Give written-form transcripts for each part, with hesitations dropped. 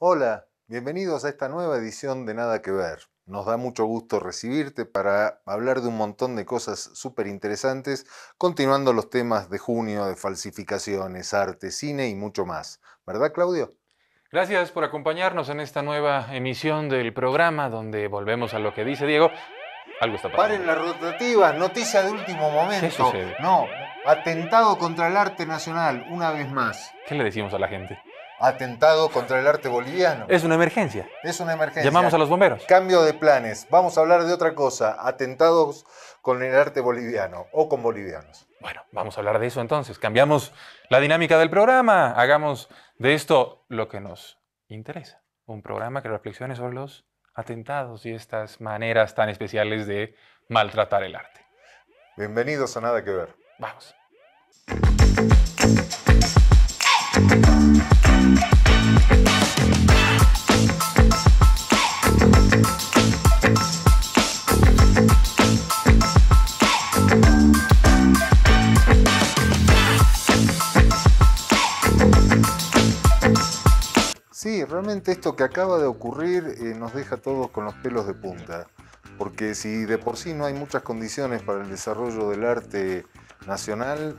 Hola, bienvenidos a esta nueva edición de Nada que Ver. Nos da mucho gusto recibirte para hablar de un montón de cosas súper interesantes, continuando los temas de junio de falsificaciones, arte, cine y mucho más. ¿Verdad, Claudio? Gracias por acompañarnos en esta nueva emisión del programa donde volvemos a lo que dice Diego. Algo está Paren pasando. las rotativas, noticia de último ¿Qué momento. sucede? No, atentado contra el arte nacional, una vez más. ¿Qué le decimos a la gente? Atentado contra el arte boliviano. Es una emergencia. Es una emergencia. Llamamos a los bomberos. Cambio de planes. Vamos a hablar de otra cosa. Atentados con el arte boliviano o con bolivianos. Bueno, vamos a hablar de eso entonces. Cambiamos la dinámica del programa. Hagamos de esto lo que nos interesa. Un programa que reflexione sobre los atentados y estas maneras tan especiales de maltratar el arte. Bienvenidos a Nada que Ver. Vamos. Sí, realmente esto que acaba de ocurrir nos deja a todos con los pelos de punta. Porque si de por sí no hay muchas condiciones para el desarrollo del arte nacional,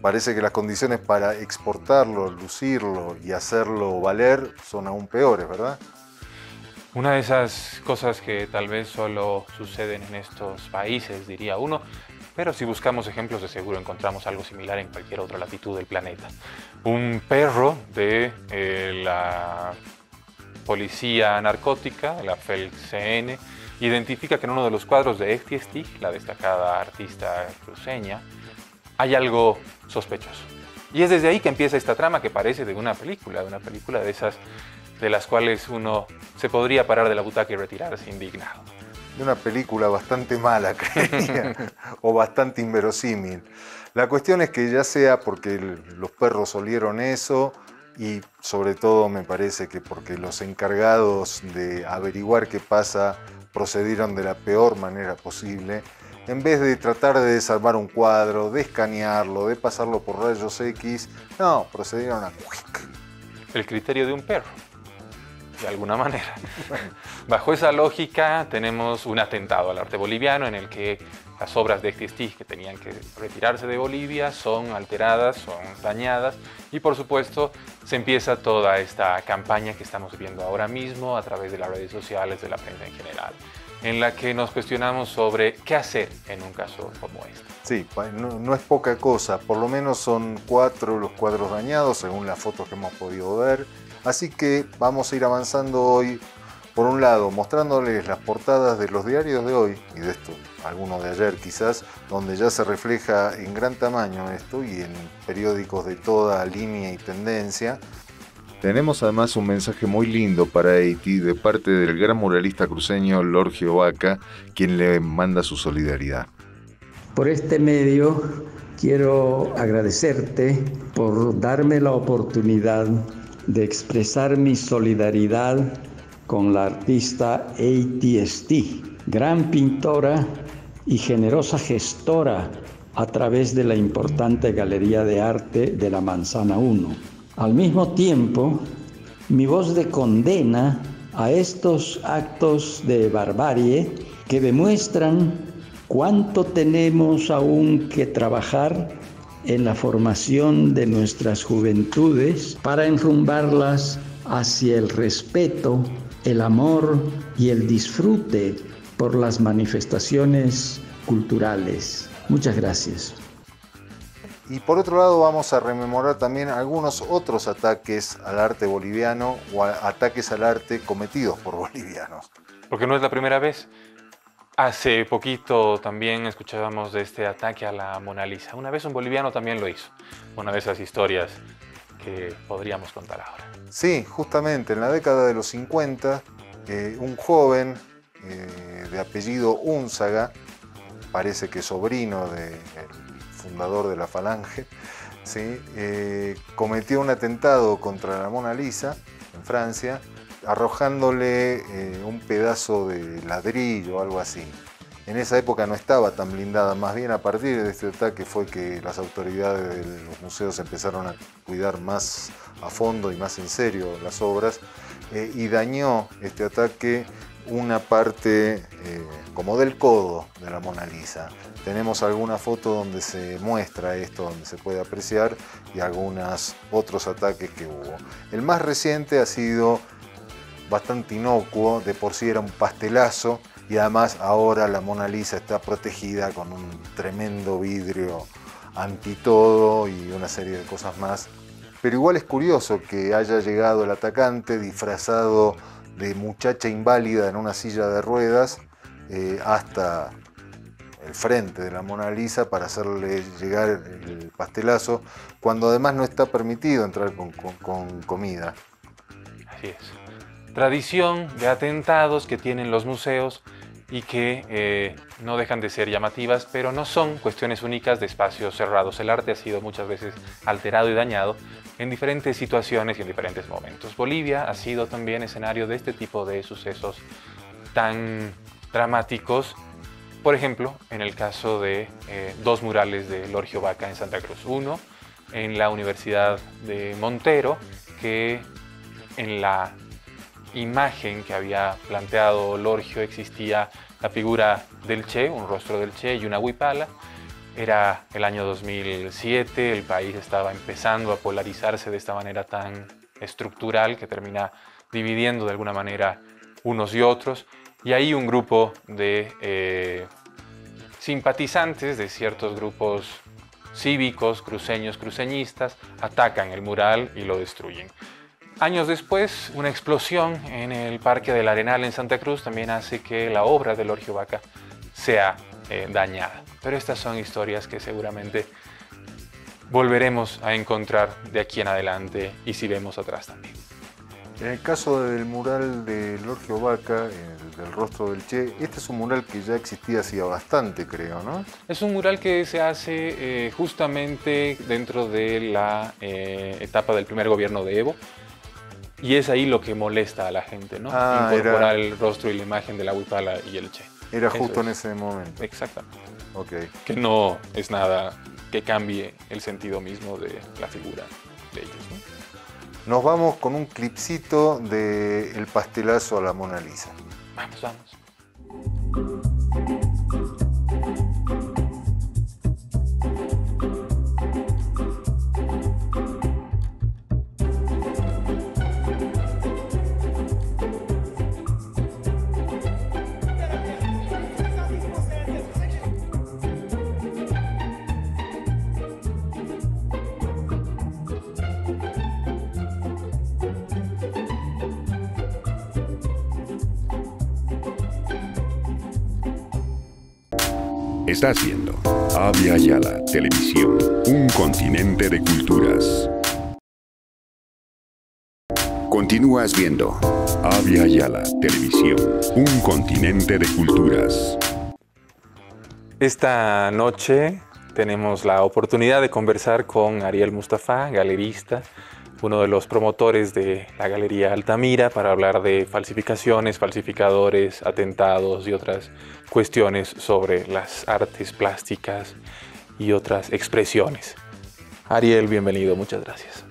parece que las condiciones para exportarlo, lucirlo y hacerlo valer son aún peores, ¿verdad? Una de esas cosas que tal vez solo suceden en estos países, diría uno, pero si buscamos ejemplos de seguro encontramos algo similar en cualquier otra latitud del planeta. Un perro de la policía narcótica, la FELCN, identifica que en uno de los cuadros de Esti Stick, la destacada artista cruceña, hay algo sospechoso. Y es desde ahí que empieza esta trama que parece de una película de esas de las cuales uno se podría parar de la butaca y retirarse indignado. De una película bastante mala, creía, o bastante inverosímil. La cuestión es que ya sea porque los perros olieron eso y sobre todo me parece que porque los encargados de averiguar qué pasa procedieron de la peor manera posible, en vez de tratar de desarmar un cuadro, de escanearlo, de pasarlo por rayos X, no, procedieron a... El criterio de un perro, de alguna manera. Bajo esa lógica tenemos un atentado al arte boliviano en el que las obras de Esti que tenían que retirarse de Bolivia son alteradas, son dañadas y por supuesto se empieza toda esta campaña que estamos viendo ahora mismo a través de las redes sociales, de la prensa en general, en la que nos cuestionamos sobre qué hacer en un caso como este. Sí, no es poca cosa, por lo menos son 4 los cuadros dañados según las fotos que hemos podido ver. Así que vamos a ir avanzando hoy, por un lado, mostrándoles las portadas de los diarios de hoy, y de esto, algunos de ayer quizás, donde ya se refleja en gran tamaño esto, y en periódicos de toda línea y tendencia. Tenemos además un mensaje muy lindo para Haití de parte del gran muralista cruceño Lorgio Vaca, quien le manda su solidaridad. Por este medio quiero agradecerte por darme la oportunidad de expresar mi solidaridad con la artista Haití Esti, gran pintora y generosa gestora a través de la importante Galería de Arte de la Manzana 1. Al mismo tiempo, mi voz de condena a estos actos de barbarie que demuestran cuánto tenemos aún que trabajar en la formación de nuestras juventudes para enrumbarlas hacia el respeto, el amor y el disfrute por las manifestaciones culturales. Muchas gracias. Y por otro lado vamos a rememorar también algunos otros ataques al arte boliviano o ataques al arte cometidos por bolivianos. Porque no es la primera vez. Hace poquito también escuchábamos de este ataque a la Mona Lisa. Una vez un boliviano también lo hizo. Una de esas historias que podríamos contar ahora. Sí, justamente en la década de los 50, un joven de apellido Únzaga, parece que sobrino del fundador de la Falange, ¿sí? Cometió un atentado contra la Mona Lisa en Francia, arrojándole un pedazo de ladrillo o algo así. En esa época no estaba tan blindada, más bien a partir de este ataque fue que las autoridades de los museos empezaron a cuidar más a fondo y más en serio las obras y dañó este ataque una parte como del codo de la Mona Lisa. Tenemos alguna foto donde se muestra esto, donde se puede apreciar, y algunos otros ataques que hubo. El más reciente ha sido bastante inocuo, de por sí era un pastelazo, y además ahora la Mona Lisa está protegida con un tremendo vidrio anti todo y una serie de cosas más. Pero igual es curioso que haya llegado el atacante disfrazado de muchacha inválida en una silla de ruedas hasta el frente de la Mona Lisa para hacerle llegar el pastelazo, cuando además no está permitido entrar con comida. Así es. Tradición de atentados que tienen los museos y que no dejan de ser llamativas, pero no son cuestiones únicas de espacios cerrados. El arte ha sido muchas veces alterado y dañado en diferentes situaciones y en diferentes momentos. Bolivia ha sido también escenario de este tipo de sucesos tan dramáticos. Por ejemplo, en el caso de dos murales de Lorgio Vaca en Santa Cruz. Uno en la Universidad de Montero, que en la imagen que había planteado Lorgio existía la figura del Che, un rostro del Che y una huipala. Era el año 2007, el país estaba empezando a polarizarse de esta manera tan estructural que termina dividiendo de alguna manera unos y otros, y ahí un grupo de simpatizantes de ciertos grupos cívicos, cruceños, cruceñistas, atacan el mural y lo destruyen. Años después, una explosión en el Parque del Arenal en Santa Cruz también hace que la obra de Lorgio Vaca sea dañada. Pero estas son historias que seguramente volveremos a encontrar de aquí en adelante y si vemos atrás también. En el caso del mural de Lorgio Vaca, el del rostro del Che, este es un mural que ya existía hacía bastante, creo, ¿no? Es un mural que se hace justamente dentro de la etapa del primer gobierno de Evo. Y es ahí lo que molesta a la gente, ¿no? Incorporar el rostro y la imagen de la huipala y el Che. Era justo en ese momento. Exactamente. Okay. Que no es nada que cambie el sentido mismo de la figura de ellos, ¿no? Nos vamos con un clipcito de El pastelazo a la Mona Lisa. Vamos, vamos. Estás viendo Avia Yala Televisión, un continente de culturas. Continúas viendo Avia Yala Televisión, un continente de culturas. Esta noche tenemos la oportunidad de conversar con Ariel Mustafa, galerista, uno de los promotores de la Galería Altamira, para hablar de falsificaciones, falsificadores, atentados y otras cuestiones sobre las artes plásticas y otras expresiones. Ariel, bienvenido, muchas gracias.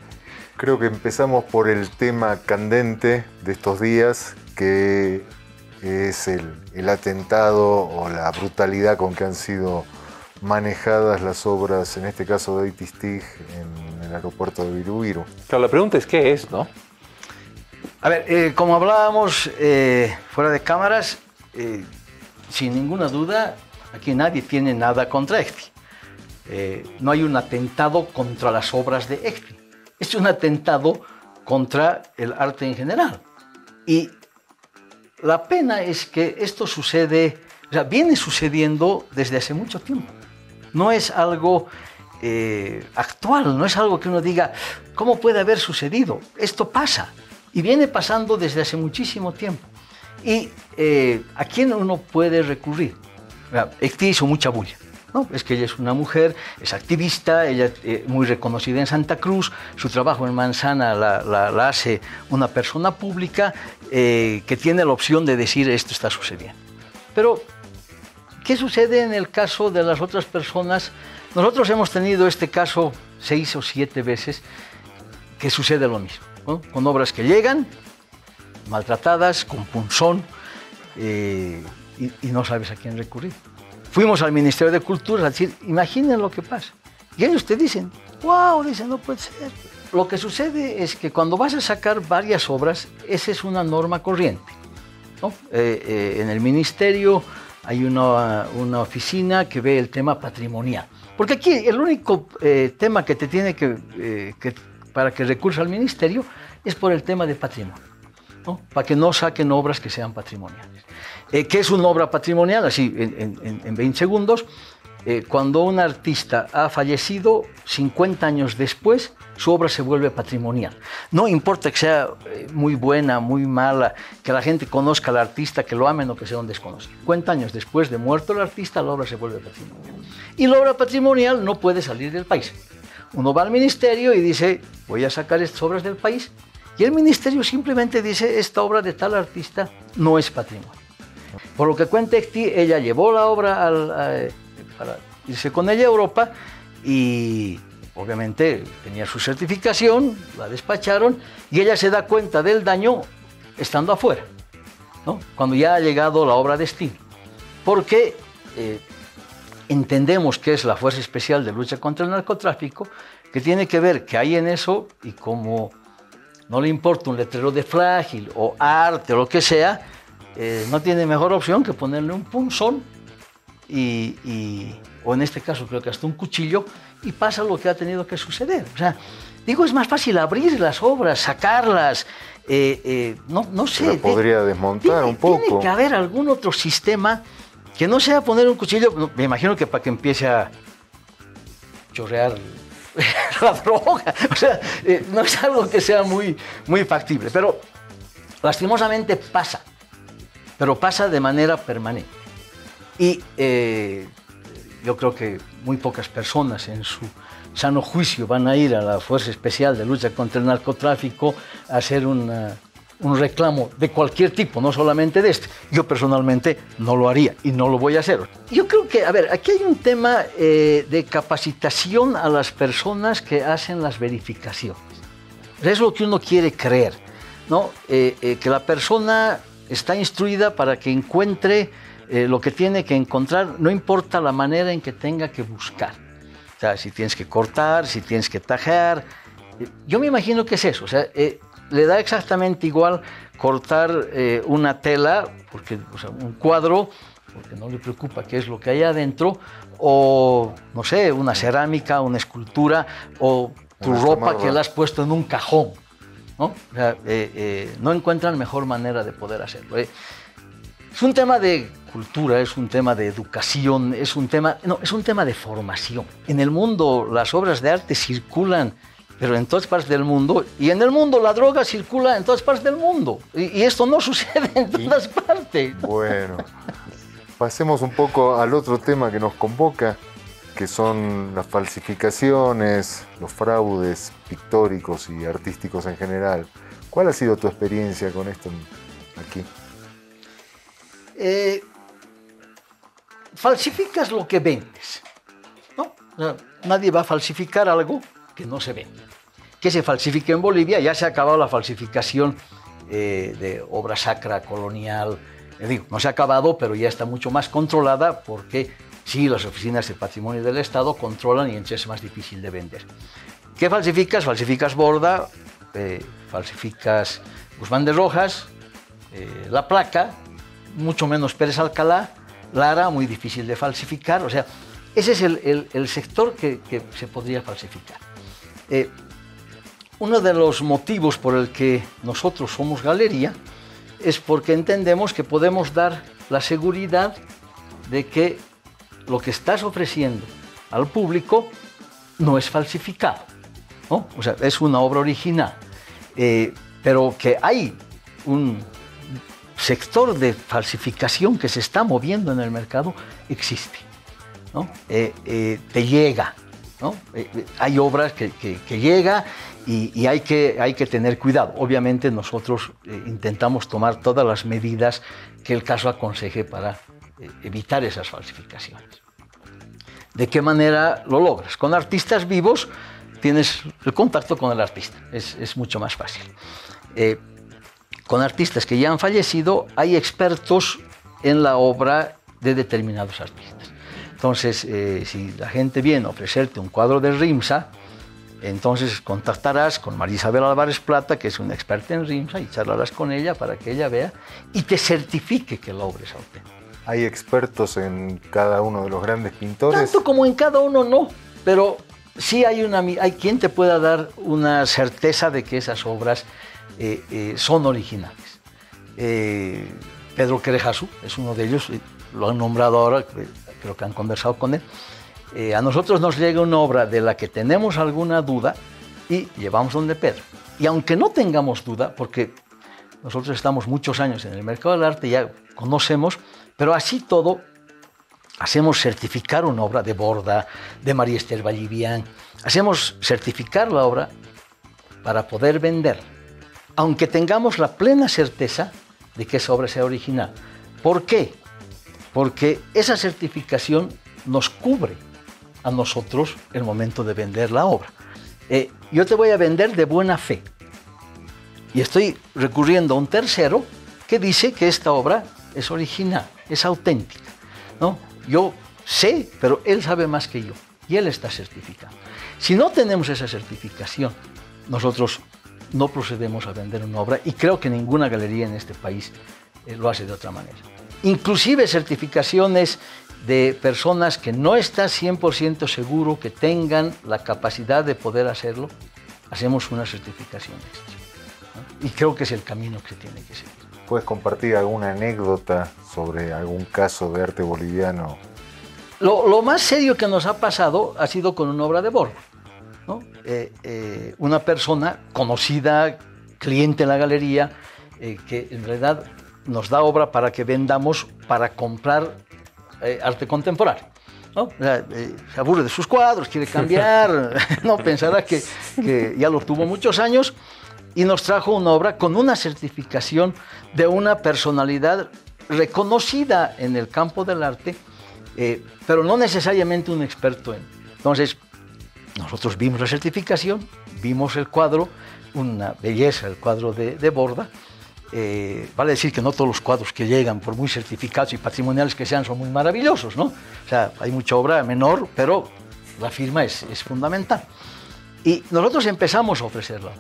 Creo que empezamos por el tema candente de estos días, que es el atentado o la brutalidad con que han sido manejadas las obras, en este caso de Itistig, en el aeropuerto de Viru. Claro, la pregunta es ¿qué es, no? A ver, como hablábamos fuera de cámaras, sin ninguna duda, aquí nadie tiene nada contra Echti. No hay un atentado contra las obras de Echti. Es un atentado contra el arte en general. Y la pena es que esto sucede, o sea, viene sucediendo desde hace mucho tiempo. No es algo actual, no es algo que uno diga, ¿cómo puede haber sucedido? Esto pasa y viene pasando desde hace muchísimo tiempo. ¿Y a quién uno puede recurrir? Echti hizo mucha bulla, ¿no? Es que ella es una mujer, es activista, ella muy reconocida en Santa Cruz, su trabajo en Manzana la hace una persona pública que tiene la opción de decir esto está sucediendo. Pero ¿qué sucede en el caso de las otras personas? Nosotros hemos tenido este caso 6 o 7 veces que sucede lo mismo, ¿no? Con obras que llegan maltratadas, con punzón, y no sabes a quién recurrir. Fuimos al Ministerio de Cultura a decir, imaginen lo que pasa. Y ellos te dicen, wow, dicen, no puede ser. Lo que sucede es que cuando vas a sacar varias obras, esa es una norma corriente, ¿no? En el ministerio hay una oficina que ve el tema patrimonial. Porque aquí el único tema que te tiene para que recursa al ministerio es por el tema de patrimonio, ¿no? Para que no saquen obras que sean patrimoniales. ¿Qué es una obra patrimonial? Así, en 20 segundos, cuando un artista ha fallecido, 50 años después, su obra se vuelve patrimonial. No importa que sea muy buena, muy mala, que la gente conozca al artista, que lo amen o que sea un desconocido. 50 años después de muerto el artista, la obra se vuelve patrimonial. Y la obra patrimonial no puede salir del país. Uno va al ministerio y dice, voy a sacar estas obras del país, y el ministerio simplemente dice, esta obra de tal artista no es patrimonio. Por lo que cuenta Ecti, ella llevó la obra para irse con ella a Europa y obviamente tenía su certificación, la despacharon y ella se da cuenta del daño estando afuera, ¿no? Cuando ya ha llegado la obra a destino. Porque entendemos que es la Fuerza Especial de Lucha contra el Narcotráfico, que tiene que ver que hay en eso y como no le importa un letrero de frágil o arte o lo que sea, no tiene mejor opción que ponerle un punzón o en este caso creo que hasta un cuchillo, y pasa lo que ha tenido que suceder. O sea, digo, es más fácil abrir las obras, sacarlas, no sé. Se podría desmontar un poco. Tiene que haber algún otro sistema que no sea poner un cuchillo, me imagino que para que empiece a chorrear la droga. O sea, no es algo que sea muy, muy factible, pero lastimosamente pasa. Pero pasa de manera permanente. Y yo creo que muy pocas personas en su sano juicio van a ir a la Fuerza Especial de Lucha contra el Narcotráfico a hacer un reclamo de cualquier tipo, no solamente de este. Yo personalmente no lo haría y no lo voy a hacer. Yo creo que, a ver, aquí hay un tema de capacitación a las personas que hacen las verificaciones. Es lo que uno quiere creer, ¿no? Que la persona está instruida para que encuentre lo que tiene que encontrar, no importa la manera en que tenga que buscar. O sea, si tienes que cortar, si tienes que tajar. Yo me imagino que es eso. O sea, le da exactamente igual cortar una tela, o sea, un cuadro, porque no le preocupa qué es lo que hay adentro, o, no sé, una cerámica, una escultura, o tu ropa que la has puesto en un cajón, ¿no? O sea, no encuentran mejor manera de poder hacerlo. Es un tema de cultura, es un tema de educación, es un tema de formación. En el mundo las obras de arte circulan, pero en todas partes del mundo, y en el mundo la droga circula en todas partes del mundo, y esto no sucede en todas partes. Bueno, pasemos un poco al otro tema que nos convoca, que son las falsificaciones, los fraudes pictóricos y artísticos en general. ¿Cuál ha sido tu experiencia con esto aquí? Falsificas lo que vendes, ¿no? O sea, nadie va a falsificar algo que no se vende. Que se falsifique en Bolivia, ya se ha acabado la falsificación de obra sacra colonial. Digo, no se ha acabado, pero ya está mucho más controlada porque sí, las oficinas de patrimonio del Estado controlan y entonces es más difícil de vender. ¿Qué falsificas? Falsificas Borda, falsificas Guzmán de Rojas, la placa, mucho menos Pérez Alcalá, Lara, muy difícil de falsificar. O sea, ese es el sector que se podría falsificar. Uno de los motivos por el que nosotros somos galería es porque entendemos que podemos dar la seguridad de que lo que estás ofreciendo al público no es falsificado, ¿no? O sea, es una obra original, pero que hay un sector de falsificación que se está moviendo en el mercado, existe, ¿no? Te llega, ¿no? Hay obras que llega y hay que tener cuidado. Obviamente nosotros intentamos tomar todas las medidas que el caso aconseje para evitar esas falsificaciones. ¿De qué manera lo logras? Con artistas vivos tienes el contacto con el artista, es mucho más fácil. con artistas que ya han fallecido, hay expertos en la obra de determinados artistas. Entonces, si la gente viene a ofrecerte un cuadro de Rimsa, entonces contactarás con María Isabel Álvarez Plata, que es una experta en Rimsa, y charlarás con ella para que ella vea y te certifique que la obra es auténtica. ¿Hay expertos en cada uno de los grandes pintores? Tanto como en cada uno no, pero sí hay quien te pueda dar una certeza de que esas obras son originales. Pedro Querejasu es uno de ellos, lo han nombrado ahora, creo que han conversado con él. A nosotros nos llega una obra de la que tenemos alguna duda y llevamos donde Pedro. Y aunque no tengamos duda, porque nosotros estamos muchos años en el mercado del arte, ya conocemos, pero así todo, hacemos certificar una obra de Borda, de María Esther Vallivian, hacemos certificar la obra para poder venderla, aunque tengamos la plena certeza de que esa obra sea original. ¿Por qué? Porque esa certificación nos cubre a nosotros el momento de vender la obra. Yo te voy a vender de buena fe y estoy recurriendo a un tercero que dice que esta obra es original, es auténtica, ¿no? Yo sé, pero él sabe más que yo y él está certificado. Si no tenemos esa certificación, nosotros no procedemos a vender una obra y creo que ninguna galería en este país lo hace de otra manera. Inclusive certificaciones de personas que no está 100% seguro que tengan la capacidad de poder hacerlo, hacemos una certificación extra, ¿no? Y creo que es el camino que se tiene que seguir. ¿Puedes compartir alguna anécdota sobre algún caso de arte boliviano? Lo más serio que nos ha pasado ha sido con una obra de Borda, ¿no? Una persona conocida, cliente en la galería, que en realidad nos da obra para que vendamos, para comprar arte contemporáneo, ¿no? Se aburre de sus cuadros, quiere cambiar, no pensará que ya lo tuvo muchos años y nos trajo una obra con una certificación de una personalidad reconocida en el campo del arte, pero no necesariamente un experto en. Entonces, nosotros vimos la certificación, vimos el cuadro, una belleza el cuadro de Borda. Vale decir que no todos los cuadros que llegan, por muy certificados y patrimoniales que sean, son muy maravillosos, ¿no? O sea, hay mucha obra menor, pero la firma es fundamental. Y nosotros empezamos a ofrecerla.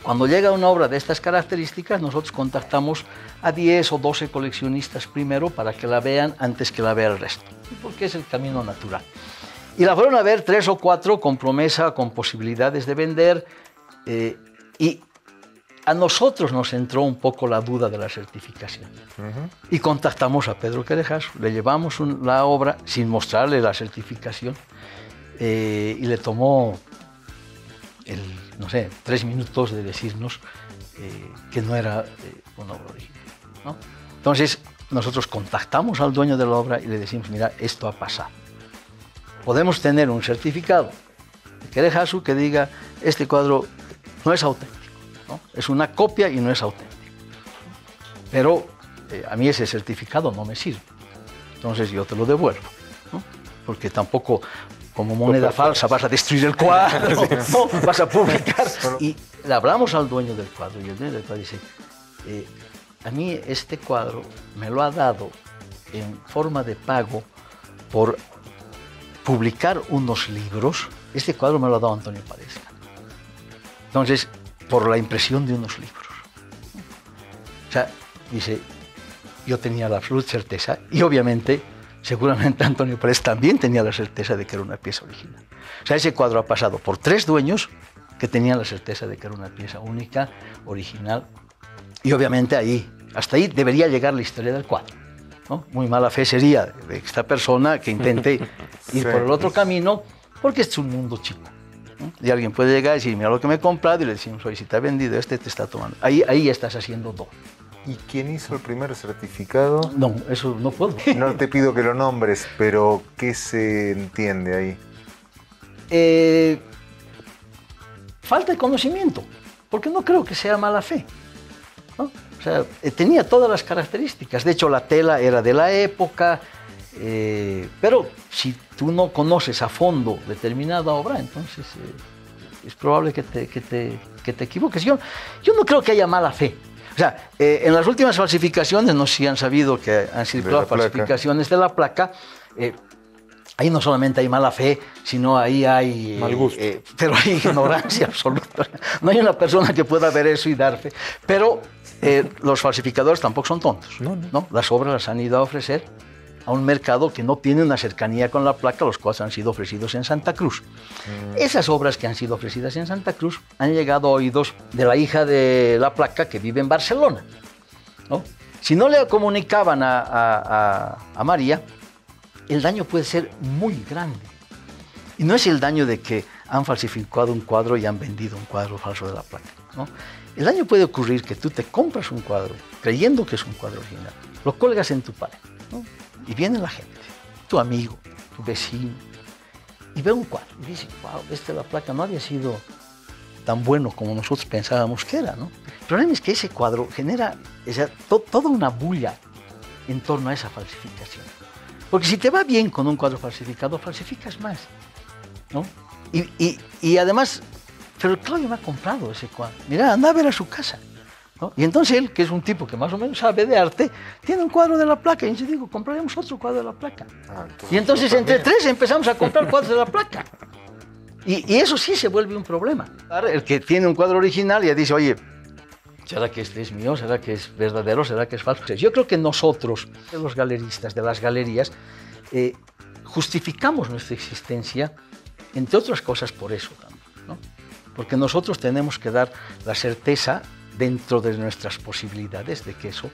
Cuando llega una obra de estas características, nosotros contactamos a 10 o 12 coleccionistas primero para que la vean antes que la vea el resto, porque es el camino natural. Y la fueron a ver 3 o 4 con promesa, con posibilidades de vender, y a nosotros nos entró un poco la duda de la certificación. Y contactamos a Pedro Querejasu, le llevamos la obra sin mostrarle la certificación y le tomó, no sé, 3 minutos de decirnos que no era una obra original, ¿no? Entonces nosotros contactamos al dueño de la obra y le decimos, mira, esto ha pasado. Podemos tener un certificado de Querejasu que diga, este cuadro no es auténtico, ¿no? Es una copia y no es auténtico. Pero a mí ese certificado no me sirve. Entonces yo te lo devuelvo, ¿no? Porque tampoco como moneda falsa vas a destruir el cuadro, ¿no? Vas a publicar. Y le hablamos al dueño del cuadro y el dueño del cuadro dice, a mí este cuadro me lo ha dado en forma de pago por publicar unos libros. Este cuadro me lo ha dado Antonio Paredes. Entonces, por la impresión de unos libros. O sea, dice, yo tenía la absoluta certeza, y obviamente, seguramente Antonio Paredes también tenía la certeza de que era una pieza original. O sea, ese cuadro ha pasado por 3 dueños que tenían la certeza de que era una pieza única, original, y obviamente hasta ahí debería llegar la historia del cuadro, ¿no? Muy mala fe sería de esta persona que intente ir por el otro camino, porque es un mundo chico. Y alguien puede llegar y decir, mira lo que me he comprado, y le decimos, oye, si te ha vendido te está tomando. Ahí estás haciendo todo. ¿Y quién hizo el primer certificado? No, eso no puedo. No te pido que lo nombres, pero ¿qué se entiende ahí? Falta de conocimiento, porque no creo que sea mala fe, ¿no? O sea, tenía todas las características. De hecho, la tela era de la época, pero si tú no conoces a fondo determinada obra, entonces es probable que te equivoques. Yo no creo que haya mala fe. O sea, en las últimas falsificaciones, no sé si han sabido que han circulado falsificaciones de la placa. Ahí no solamente hay mala fe, sino ahí hay... Mal gusto. Pero hay ignorancia absoluta. No hay una persona que pueda ver eso y dar fe. Pero los falsificadores tampoco son tontos. No. Las obras las han ido a ofrecer a un mercado que no tiene una cercanía con la placa, los cuales han sido ofrecidos en Santa Cruz. Esas obras que han sido ofrecidas en Santa Cruz han llegado a oídos de la hija de la placa que vive en Barcelona, ¿no? Si no le comunicaban a María, el daño puede ser muy grande. Y no es el daño de que han falsificado un cuadro y han vendido un cuadro falso de la placa, ¿no? El daño puede ocurrir que tú te compras un cuadro creyendo que es un cuadro original, lo colgas en tu pared, ¿no? Y viene la gente, tu amigo, tu vecino, y ve un cuadro y dice, wow, la placa no había sido tan bueno como nosotros pensábamos que era, ¿no? El problema es que ese cuadro genera toda una bulla en torno a esa falsificación. Porque si te va bien con un cuadro falsificado, falsificas más, ¿no? Y además, pero Claudio me ha comprado ese cuadro. Mira, anda a ver a su casa, ¿no? Y entonces él, que es un tipo que más o menos sabe de arte, tiene un cuadro de la placa. Y yo digo, compraremos otro cuadro de la placa. Y entonces entre tres empezamos a comprar cuadros de la placa. Y eso sí se vuelve un problema. El que tiene un cuadro original ya dice, oye, ¿será que este es mío? ¿Será que es verdadero? ¿Será que es falso? Yo creo que nosotros, los galeristas de las galerías, justificamos nuestra existencia, entre otras cosas, por eso también, ¿no? Porque nosotros tenemos que dar la certeza dentro de nuestras posibilidades de que eso,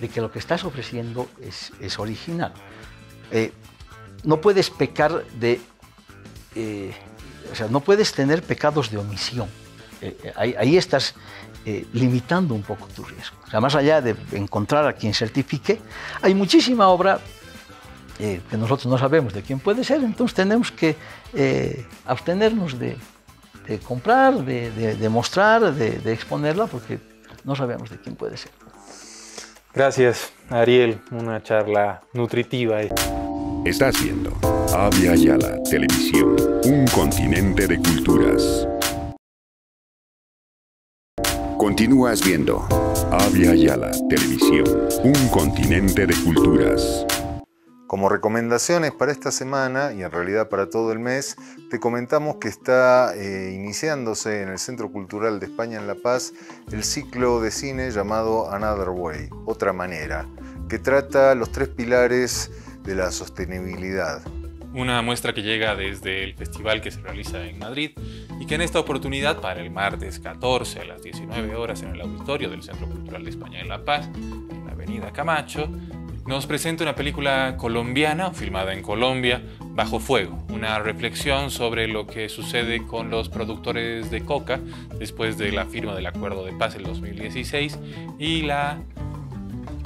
de que lo que estás ofreciendo es original. No puedes pecar de... o sea, no puedes tener pecados de omisión. Ahí estás limitando un poco tu riesgo. O sea, más allá de encontrar a quien certifique, hay muchísima obra que nosotros no sabemos de quién puede ser, entonces tenemos que abstenernos de comprar, de mostrar, de exponerla, porque no sabemos de quién puede ser. Gracias, Ariel. Una charla nutritiva. Estás viendo Avia Yala Televisión, un continente de culturas. Continúas viendo Avia Yala Televisión, un continente de culturas. Como recomendaciones para esta semana, y en realidad para todo el mes, te comentamos que está iniciándose en el Centro Cultural de España en La Paz el ciclo de cine llamado Another Way, Otra Manera, que trata los 3 pilares de la sostenibilidad. Una muestra que llega desde el festival que se realiza en Madrid y que en esta oportunidad, para el martes 14 a las 19 horas en el auditorio del Centro Cultural de España en La Paz, en la avenida Camacho, nos presenta una película colombiana, filmada en Colombia, Bajo Fuego, una reflexión sobre lo que sucede con los productores de coca después de la firma del Acuerdo de Paz en 2016 y la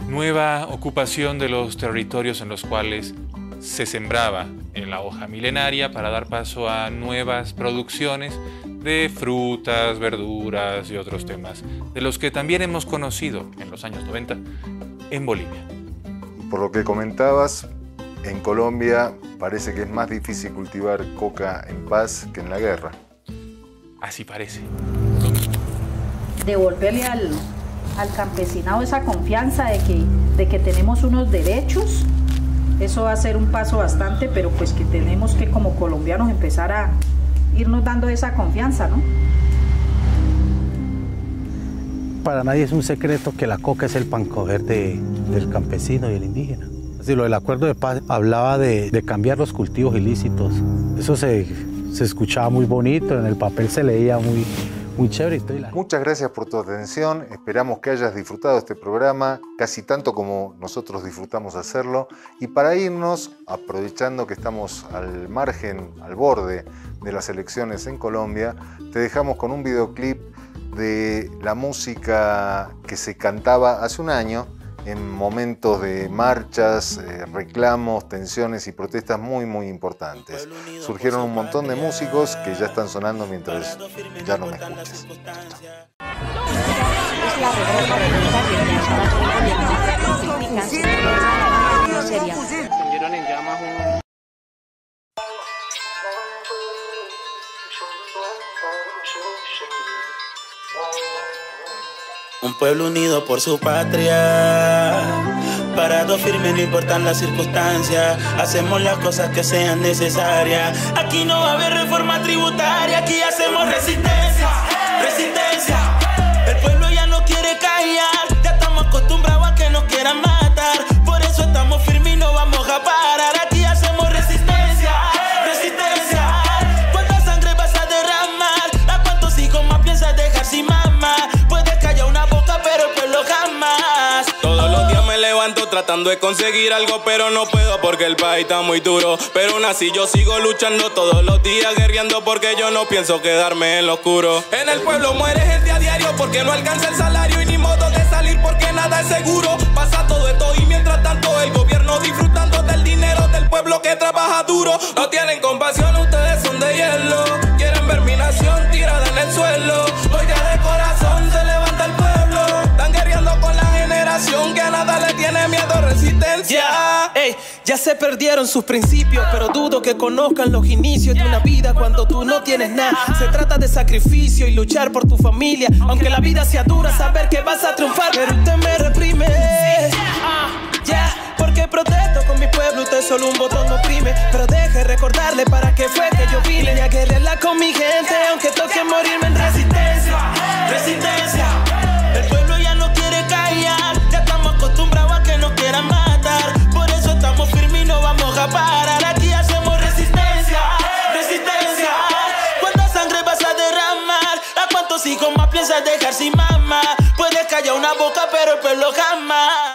nueva ocupación de los territorios en los cuales se sembraba en la hoja milenaria para dar paso a nuevas producciones de frutas, verduras y otros temas, de los que también hemos conocido en los años 90 en Bolivia. Por lo que comentabas, en Colombia parece que es más difícil cultivar coca en paz que en la guerra. Así parece. Devolverle al campesinado esa confianza de que tenemos unos derechos, eso va a ser un paso bastante, pero pues que tenemos que como colombianos empezar a irnos dando esa confianza, ¿no? Para nadie es un secreto que la coca es el pan coger del campesino y el indígena. Así, lo del acuerdo de paz hablaba de cambiar los cultivos ilícitos. Eso se escuchaba muy bonito, en el papel se leía muy chévere. Muchas gracias por tu atención, esperamos que hayas disfrutado este programa casi tanto como nosotros disfrutamos hacerlo. Y para irnos, aprovechando que estamos al margen, al borde de las elecciones en Colombia, te dejamos con un videoclip de la música que se cantaba hace un año en momentos de marchas, reclamos, tensiones y protestas muy importantes. Surgieron un montón de músicos que ya están sonando mientras ya no me escuches. Un pueblo unido por su patria, parado firme, no importan las circunstancias. Hacemos las cosas que sean necesarias. Aquí no va a haber reforma tributaria, aquí hacemos resistencia, resistencia. El pueblo ya no quiere callar, ya estamos acostumbrados a que nos quieran matar. Por eso estamos firmes y no vamos a parar. Aquí hacemos resistencia, resistencia. ¿Cuánta sangre vas a derramar? ¿A cuántos hijos más piensas dejar sin mamá? Puedes callar una boca, pero el pueblo jamás. Todos los días me levanto tratando de conseguir algo, pero no puedo porque el país está muy duro. Pero aún así yo sigo luchando todos los días, guerreando porque yo no pienso quedarme en lo oscuro. En el pueblo muere gente a diario porque no alcanza el salario y ni modo de salir porque nada es seguro. Pasa todo esto y mientras tanto el gobierno disfrutando del dinero del pueblo que trabaja duro. No tienen compasión, ustedes son de hielo. Quieren ver mi nación tirada en el suelo. Hoy ya de corazón se levanta el pueblo. Están guerreando con la generación que a nada le tiene miedo, resistencia. Ey, ya se perdieron sus principios, pero dudo que conozcan los inicios de una vida cuando tú no tienes nada. Se trata de sacrificio y luchar por tu familia. Aunque la vida sea dura, saber que vas a triunfar. Pero usted me reprime, ya, porque protesto con mi pueblo. Usted solo un botón oprime. Pero deje recordarle para qué fue que yo vine. Y a guerrearla con mi gente, aunque toque morirme en resistencia, resistencia. El pueblo ya no quiere callar, ya estamos acostumbrados a que nos quieran matar. Por eso estamos firmes y no vamos a parar. Aquí hacemos resistencia, resistencia. ¿Cuánta sangre vas a derramar? ¿A cuántos hijos más piensas dejar sin mamá? Puedes callar una boca, pero el pueblo jamás.